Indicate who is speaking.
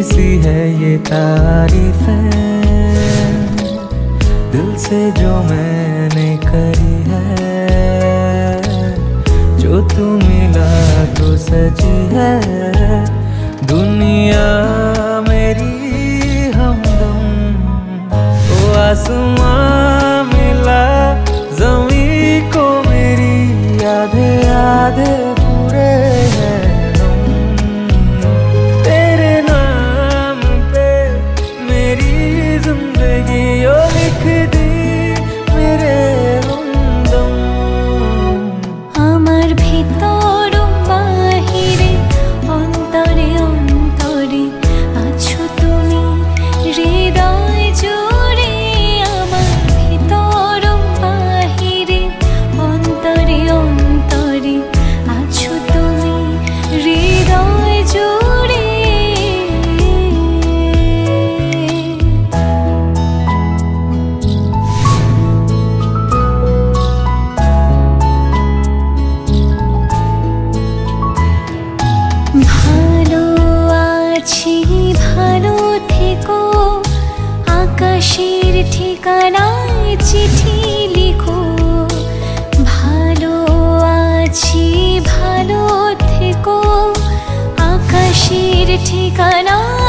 Speaker 1: सी है ये तारीफें दिल से जो मैंने करी है, जो तू मिला तो सजी है दुनिया मेरी हमदम। ओ आसमां मिला ज़मीं को मेरी, आधे आधे पूरे हैं हम। तेरे नाम पे मेरी जिंदगी ओ लिख दी मेरे हमदम।
Speaker 2: আমার ভিতর বাহিরে অন্তরে অন্তরে আছো তুমি হৃদয় জুড়ে। আমার ভিতর বাহিরে অন্তরে অন্তরে আছো তুমি হৃদয় জুড়ে। ভালো আছি ভালো থেকো, আকাশের ঠিকানায় চিঠি লিখো। ভালো আছি ভালো থেকো, আকাশের ঠিকানায়